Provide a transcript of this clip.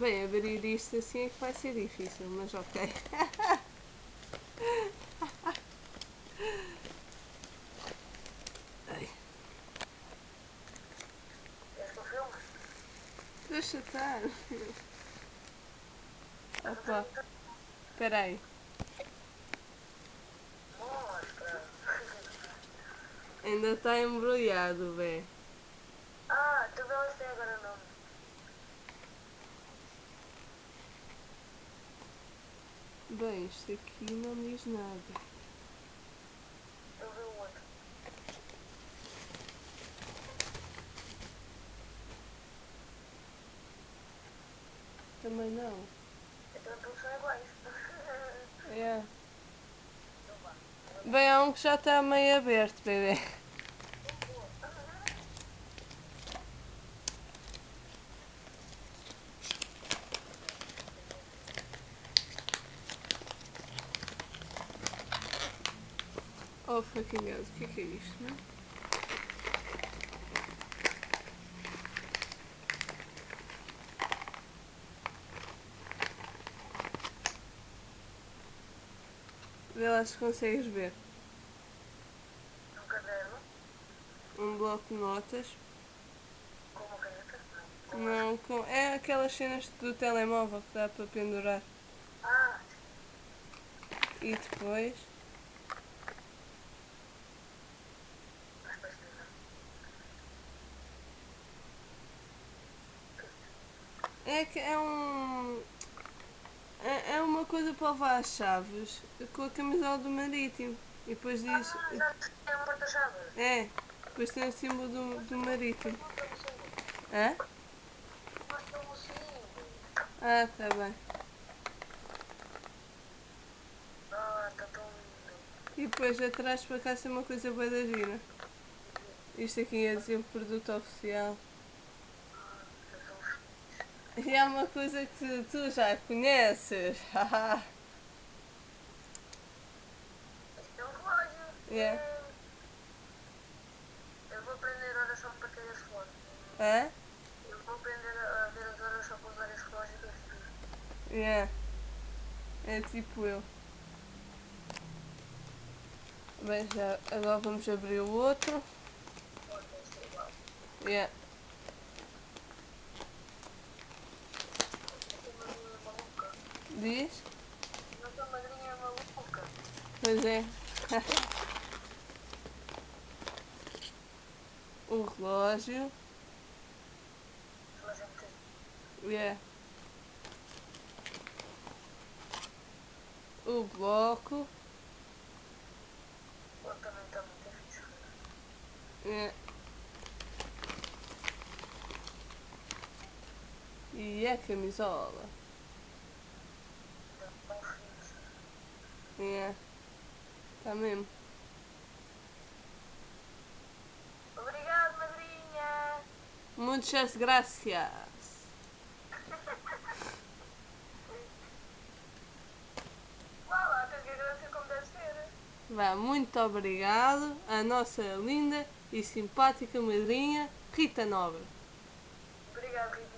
Bem, abrir isto assim é que vai ser difícil, mas ok. Ai, Queres que eu filme? deixa estar. Mas não Opa, tenho espera aí. Mostra. Ainda está embrulhado, bem. Ah, tu vê se tem agora o nome. Bem, isto aqui não diz nada. Eu vi o outro. Também não. Então todos são iguais. É. Então vá. Bem, há um que já está meio aberto, bebê. Boa. Oh, fucking God, o que é isto, não? Vê lá se consegues ver. Um caderno Um bloco de notas. com uma caneta. Não. Com Não, é aquelas cenas do telemóvel que dá para pendurar. Ah, sim. E depois. As pastilhas. O que é isso? É que é um. É uma coisa para levar as chaves com a camisola do marítimo. E depois diz. Ah, já sei. É um porta-chaves. É, depois tem o símbolo do Mas marítimo. mostra-me o símbolo. Hã? Mostra-me o símbolo. Ah, tá bem. Ah, está tão lindo. E depois atrás para cá tem uma coisa bué da gira. Isto aqui é dizer produto oficial. Ah, está tão fixe. E é uma coisa que tu já conheces. Haha. Isto é um relógio. Yeah. Eu vou aprender horas só para ter esse relógio. Hã? Eu vou aprender a ver as horas só para usar esse relógio para futuro. Yeah. É tipo eu. Bem, já, agora vamos abrir o outro. Ok, isto é igual. Yeah. A tua madrinha é maluca. Diz? A tua madrinha é maluca. Pois é. O relógio. Relógio é muito giro. Yeah. O bloco. O outro também está muito fixe. Yeah. E a camisola. Está tão fixe. Yeah. Tá mesmo. Obrigado, madrinha. Muitas gracias. Vá lá, tens que agradecer como deve ser. Vá, muito obrigado à nossa linda e simpática madrinha Rita Nobre. Obrigado, Ritinha.